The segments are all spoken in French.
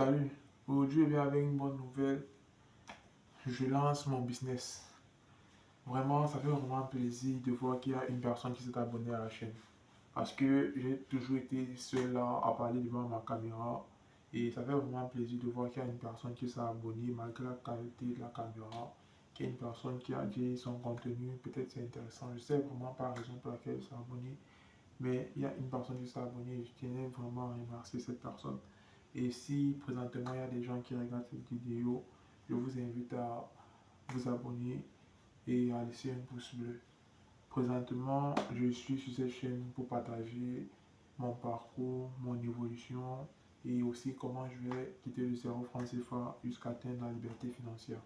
Salut, aujourd'hui je viens avec une bonne nouvelle. Je lance mon business. Vraiment, ça fait vraiment plaisir de voir qu'il y a une personne qui s'est abonnée à la chaîne. Parce que j'ai toujours été seul là à parler devant ma caméra. Et ça fait vraiment plaisir de voir qu'il y a une personne qui s'est abonnée malgré la qualité de la caméra. Qu'il y a une personne qui a dit son contenu, peut-être c'est intéressant. Je sais vraiment pas la raison pour laquelle elle s'est abonnée. Mais il y a une personne qui s'est abonnée et je tenais vraiment à remercier cette personne. Et si présentement il y a des gens qui regardent cette vidéo, je vous invite à vous abonner et à laisser un pouce bleu. Présentement, je suis sur cette chaîne pour partager mon parcours, mon évolution et aussi comment je vais quitter le zéro franc CFA jusqu'à atteindre la liberté financière.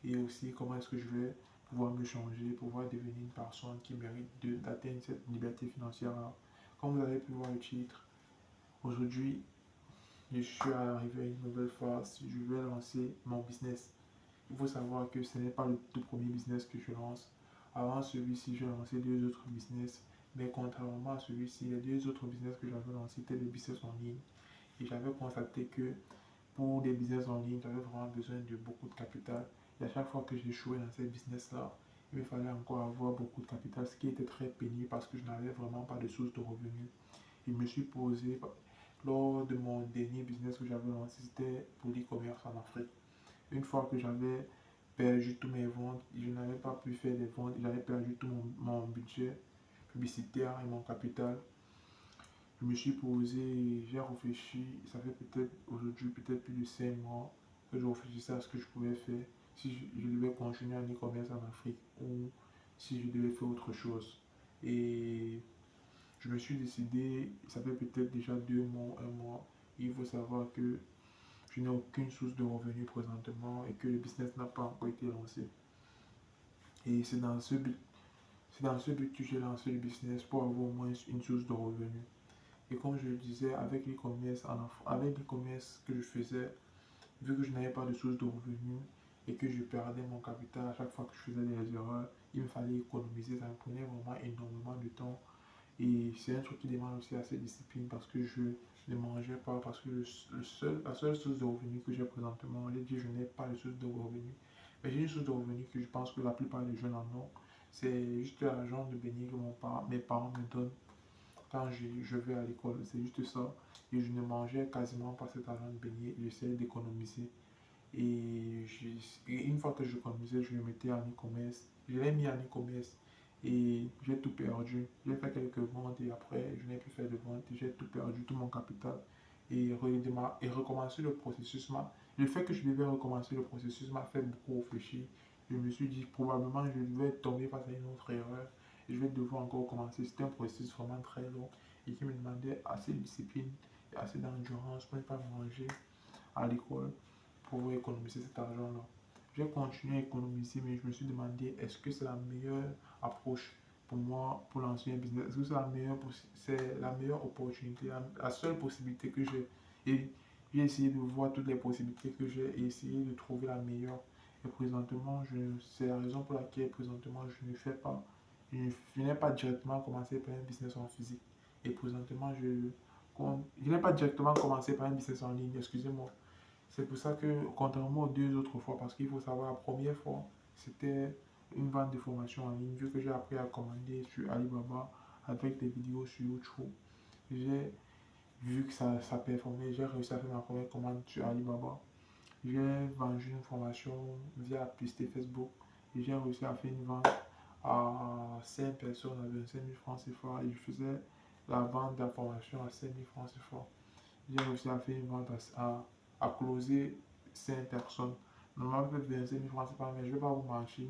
Et aussi comment est-ce que je vais pouvoir me changer, pouvoir devenir une personne qui mérite d'atteindre cette liberté financière. Comme vous avez pu voir le titre, aujourd'hui, je suis arrivé à une nouvelle phase. Je vais lancer mon business. Il faut savoir que ce n'est pas le tout premier business que je lance. Avant celui-ci, j'ai lancé deux autres business. Mais contrairement à celui-ci, les deux autres business que j'avais lancés étaient des business en ligne. Et j'avais constaté que pour des business en ligne, j'avais vraiment besoin de beaucoup de capital. Et à chaque fois que j'échouais dans ces business-là, il me fallait encore avoir beaucoup de capital, ce qui était très pénible parce que je n'avais vraiment pas de source de revenus. Je me suis posé, lors de mon dernier business que j'avais lancé, c'était pour l'e-commerce en Afrique. Une fois que j'avais perdu tous mes ventes, je n'avais pas pu faire des ventes, j'avais perdu tout mon budget publicitaire et mon capital. Je me suis posé, j'ai réfléchi, ça fait peut-être aujourd'hui, peut-être plus de 5 mois que je réfléchissais à ce que je pouvais faire, si je devais continuer en e-commerce en Afrique ou si je devais faire autre chose. Et je me suis décidé, ça fait peut-être déjà 2 mois, un mois, il faut savoir que je n'ai aucune source de revenus présentement et que le business n'a pas encore été lancé. Et c'est dans ce but que j'ai lancé le business pour avoir au moins une source de revenus. Et comme je le disais, avec l'e-commerce que je faisais, vu que je n'avais pas de source de revenus et que je perdais mon capital à chaque fois que je faisais des erreurs, il me fallait économiser. Ça me prenait vraiment énormément de temps. Et c'est un truc qui demande aussi assez de discipline parce que je ne mangeais pas, parce que la seule source de revenus que j'ai présentement, j'ai dit je n'ai pas de source de revenus. Mais j'ai une source de revenus que je pense que la plupart des jeunes en ont. C'est juste l'argent de béni que mes parents me donnent quand je vais à l'école. C'est juste ça. Et je ne mangeais quasiment pas cet argent de beignet. J'essayais d'économiser. Et, et une fois que j'économisais, je le mettais en e-commerce. Je l'ai mis en e-commerce et j'ai tout perdu. J'ai fait quelques ventes et après, je n'ai plus fait de ventes. J'ai tout perdu, tout mon capital. Et recommencer le processus le fait que je devais recommencer le processus m'a fait beaucoup réfléchir. Je me suis dit, probablement, je vais tomber face à une autre erreur et je vais devoir encore recommencer. C'était un processus vraiment très long et qui me demandait assez de discipline et assez d'endurance pour ne pas manger à l'école pour économiser cet argent-là. J'ai continué à économiser, mais je me suis demandé est-ce que c'est la meilleure approche pour moi pour lancer un business? Est-ce que c'est la meilleure opportunité, la seule possibilité que j'ai? Et j'ai essayé de voir toutes les possibilités que j'ai et essayé de trouver la meilleure. Et présentement, c'est la raison pour laquelle présentement je ne fais pas, je n'ai pas directement commencé par un business en physique. Et présentement, je n'ai pas directement commencé par un business en ligne, excusez-moi. C'est pour ça que, contrairement aux deux autres fois, parce qu'il faut savoir, la première fois, c'était une vente de formation en ligne, vu que j'ai appris à commander sur Alibaba avec des vidéos sur YouTube. J'ai vu que ça performait, j'ai réussi à faire ma première commande sur Alibaba. J'ai vendu une formation via la publicité Facebook et j'ai réussi à faire une vente à 5 personnes à 25 000 francs CFA et je faisais la vente de la formation à 5 000 francs CFA. J'ai réussi à faire une vente à closer 5 personnes. Normalement, fait 25 000 francs CFA, mais je ne vais pas vous mentir.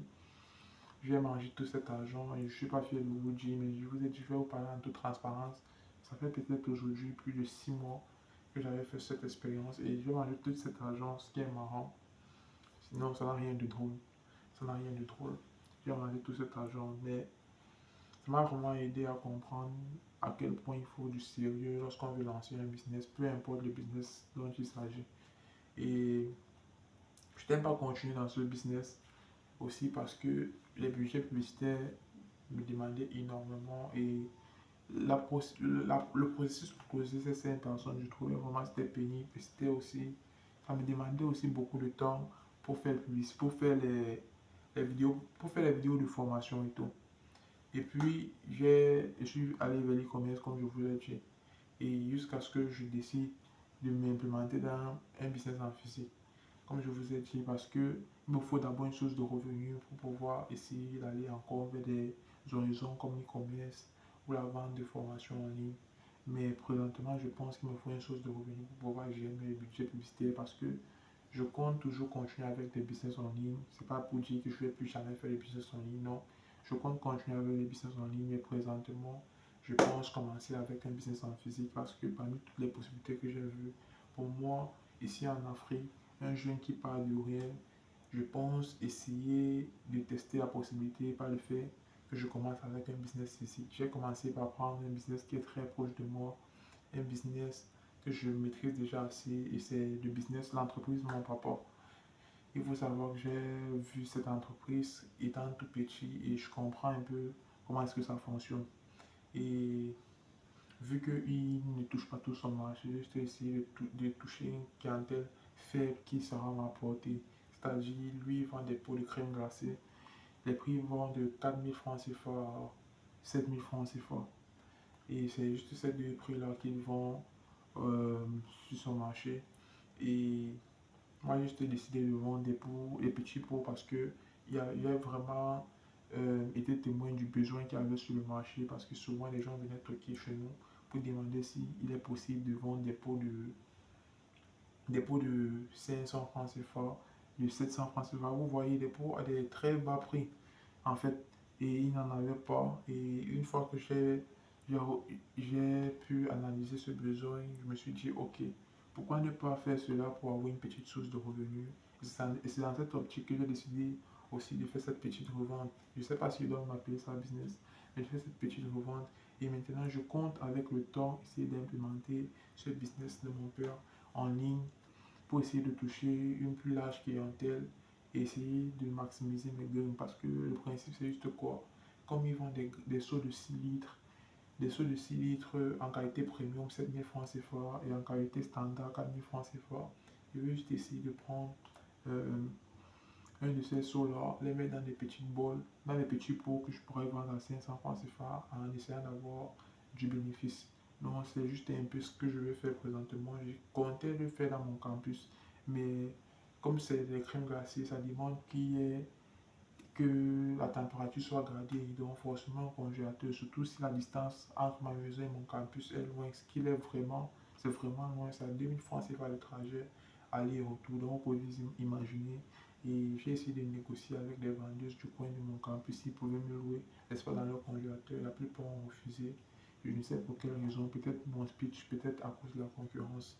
J'ai mangé tout cet argent et je ne suis pas fier de vous dire, mais je vous ai dit, je vais vous parler en toute transparence. Ça fait peut-être aujourd'hui plus de 6 mois que j'avais fait cette expérience et j'ai mangé tout cet argent, ce qui est marrant. Sinon, ça n'a rien de drôle. Ça n'a rien de drôle. J'ai mangé tout cet argent, mais ça m'a vraiment aidé à comprendre à quel point il faut du sérieux lorsqu'on veut lancer un business, peu importe le business dont il s'agit. Et je n'aime pas continuer dans ce business aussi parce que les budgets publicitaires me demandaient énormément et le processus pour closer ces 5 personnes, je trouvais vraiment c'était pénible et c'était aussi ça me demandait aussi beaucoup de temps pour faire le pour faire les vidéos de formation et tout. Et puis, je suis allé vers l'e-commerce comme je vous l'ai dit. Et jusqu'à ce que je décide de m'implémenter dans un business en physique. Comme je vous ai dit, parce que il me faut d'abord une source de revenus pour pouvoir essayer d'aller encore vers des horizons comme l'e-commerce ou la vente de formation en ligne. Mais présentement, je pense qu'il me faut une source de revenus pour pouvoir gérer mes budgets publicitaires parce que je compte toujours continuer avec des business en ligne. C'est pas pour dire que je vais plus jamais faire des business en ligne, non. Je compte continuer avec les business en ligne, mais présentement, je pense commencer avec un business en physique parce que parmi toutes les possibilités que j'ai vues, pour moi, ici en Afrique, un jeune qui part de rien, je pense essayer de tester la possibilité par le fait que je commence avec un business physique. J'ai commencé par prendre un business qui est très proche de moi, un business que je maîtrise déjà assez, et c'est le business, l'entreprise de mon papa. Il faut savoir que j'ai vu cette entreprise étant tout petit et je comprends un peu comment est-ce que ça fonctionne. Et vu qu'il ne touche pas tout son marché, j'ai essayé de toucher une clientèle faible qui sera à ma portée. C'est-à-dire, lui, il vend des pots de crème glacée. Les prix vont de 4 000 francs CFA à 7 000 francs CFA. Et c'est juste ces deux prix-là qu'ils vont sur son marché. Et moi, j'ai juste décidé de vendre des pots, des petits pots parce que il y a vraiment été témoin du besoin qu'il y avait sur le marché parce que souvent les gens venaient toquer chez nous pour demander s'il est possible de vendre des pots de 500 francs CFA, de 700 francs CFA. Vous voyez, des pots à des très bas prix en fait. Et il n'en avait pas. Et une fois que j'ai pu analyser ce besoin, je me suis dit, ok, pourquoi ne pas faire cela pour avoir une petite source de revenus? Et c'est dans cette optique que j'ai décidé aussi de faire cette petite revente. Je ne sais pas si je dois m'appeler ça business, mais je fais cette petite revente. Et maintenant, je compte avec le temps essayer d'implémenter ce business de mon père en ligne pour essayer de toucher une plus large clientèle et essayer de maximiser mes gains. Parce que le principe, c'est juste quoi? Comme ils vendent des seaux de 6 litres, des seaux de 6 litres en qualité premium, 7 000 francs CFA, et en qualité standard, 4 000 francs CFA, je vais juste essayer de prendre euh, un de ces seaux-là, les mettre dans des petites bols, dans des petits pots que je pourrais vendre à 500 francs CFA en essayant d'avoir du bénéfice. Donc, c'est juste un peu ce que je vais faire présentement. Je comptais le faire dans mon campus, mais comme c'est des crèmes glacées, ça demande que la température soit gradée, donc forcément au congélateur, surtout si la distance entre ma maison et mon campus est loin, ce qu'il est vraiment, c'est vraiment loin, c'est à 2000 francs CFA le trajet, aller et retour, donc vous pouvez imaginer. Et j'ai essayé de négocier avec les vendeuses du coin de mon campus s'ils pouvaient me louer l'espace dans leur congélateur. La plupart ont refusé. Je ne sais pour quelle raison, peut-être mon speech, peut-être à cause de la concurrence.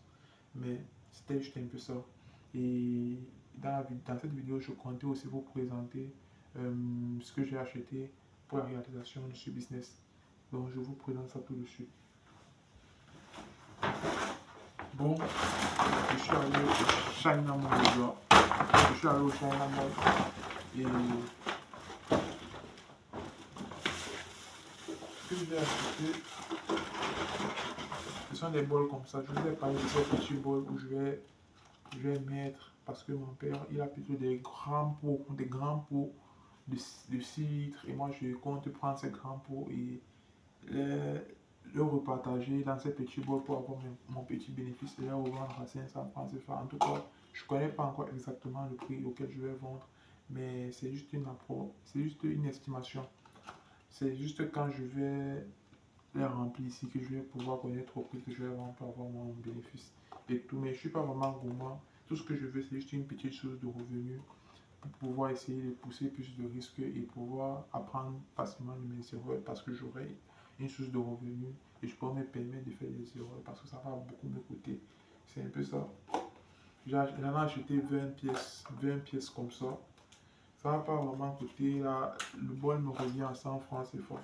Mais c'était juste un peu ça. Et dans cette vidéo, je comptais aussi vous présenter ce que j'ai acheté pour la réalisation de ce business. Donc, je vous présente ça tout de suite. Bon, je suis allé au China Mall déjà. Je suis allé au China Mall et ce que j'ai acheté, ce sont des bols comme ça. Je vous ai parlé de ces petits bols où je vais mettre, parce que mon père, il a plutôt des grands pots de 6 litres. Et moi, je compte prendre ces grands pots et les, le repartager dans ces petits bols pour avoir mon petit bénéfice et les revendre à 500 francs CFA. En tout cas, je ne connais pas encore exactement le prix auquel je vais vendre, mais c'est juste c'est juste une estimation. C'est juste quand je vais les remplir ici que je vais pouvoir connaître au prix que je vais vendre pour avoir mon bénéfice et tout. Mais je ne suis pas vraiment gourmand. Tout ce que je veux, c'est juste une petite source de revenus pour pouvoir essayer de pousser plus de risques et pouvoir apprendre facilement de mes erreurs parce que j'aurai une source de revenus et je pourrais me permettre de faire des erreurs parce que ça va beaucoup me coûter. C'est un peu ça. J'en ai acheté 20 pièces comme ça. Ça va pas vraiment coûter. Là, le bol me revient à 100 francs, c'est fort.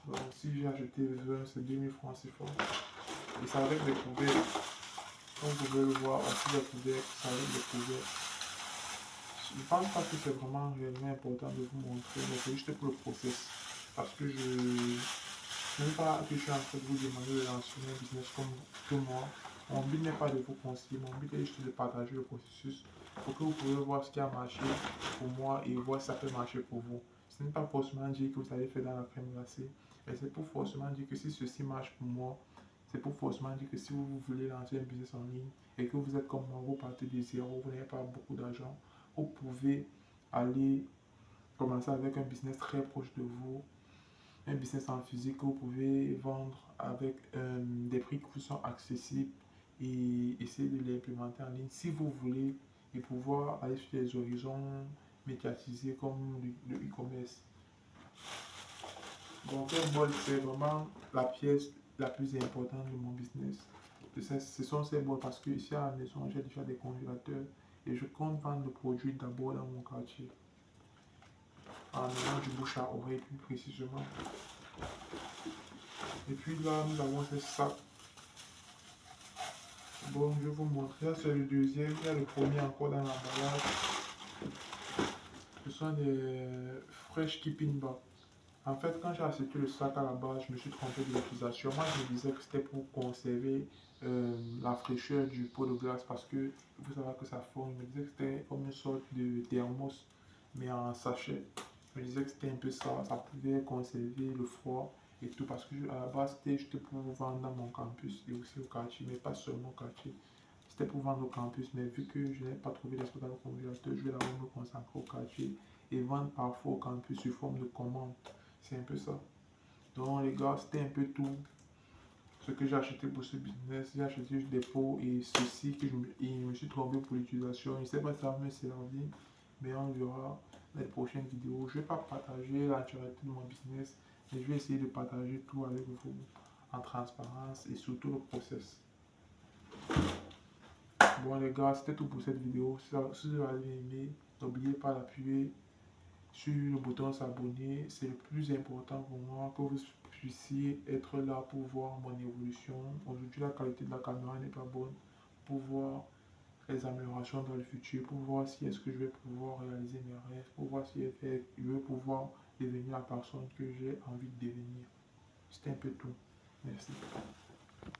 Donc, si j'ai acheté 20, c'est 2000 francs, c'est fort. Et ça avec des couverts. Comme vous pouvez le voir, aussi des couverts, ça avec des couverts. Je ne pense pas que c'est vraiment réellement important de vous montrer, mais c'est juste pour le process. Parce que je n'aime pas que je suis en train de vous demander de lancer un business comme tout moi. Mon but n'est pas de vous conseiller, mon but est juste de partager le processus pour que vous pouvez voir ce qui a marché pour moi et voir si ça peut marcher pour vous. Ce n'est pas forcément dire que vous allez faire dans la crème glacée, mais c'est pour forcément dire que si ceci marche pour moi, c'est pour forcément dire que si vous voulez lancer un business en ligne et que vous êtes comme moi, vous partez de zéro, vous n'avez pas beaucoup d'argent, vous pouvez aller commencer avec un business très proche de vous, un business en physique que vous pouvez vendre avec des prix qui vous sont accessibles et essayer de l'implémenter en ligne si vous voulez et pouvoir aller sur des horizons médiatisés comme le e-commerce. Donc, un bol, c'est vraiment la pièce la plus importante de mon business. Ce sont ces bols parce que ici à la maison, j'ai déjà des congélateurs et je compte vendre le produit d'abord dans mon quartier. En allant du bouche à oreille plus précisément. Et puis là, nous avons ces sacs. Bon, je vais vous montrer. Là, c'est le deuxième. Il y a le premier encore dans l'emballage. Ce sont des Fresh Keeping Bag. En fait, quand j'ai acheté le sac à la base, je me suis trompé de l'utilisation. Moi, je me disais que c'était pour conserver la fraîcheur du pot de glace parce que il faut savoir que ça forme. Je me disais que c'était comme une sorte de thermos, mais en sachet. Je me disais que c'était un peu ça. Ça pouvait conserver le froid et tout parce que à la base, c'était juste pour vendre dans mon campus et aussi au quartier, mais pas seulement au quartier. C'était pour vendre au campus, mais vu que je n'ai pas trouvé d'espace dans le congélateur, je vais d'abord me concentrer au quartier et vendre parfois au campus sous forme de commande. C'est un peu ça. Donc les gars, c'était un peu tout ce que j'ai acheté pour ce business. J'ai acheté juste des pots et ceci que je me suis trompé pour l'utilisation. Je ne sais pas si ça va me servir, mais on verra dans les prochaines vidéos. Je ne vais pas partager l'entièreté de mon business, mais je vais essayer de partager tout avec vous en transparence et surtout le process. Bon les gars, c'était tout pour cette vidéo. Si vous avez aimé, n'oubliez pas d'appuyer sur le bouton s'abonner. C'est le plus important pour moi que vous puissiez être là pour voir mon évolution. Aujourd'hui, la qualité de la caméra n'est pas bonne. Pour voir les améliorations dans le futur, pour voir si est-ce que je vais pouvoir réaliser mes rêves, pour voir si je vais pouvoir devenir la personne que j'ai envie de devenir. C'était un peu tout. Merci.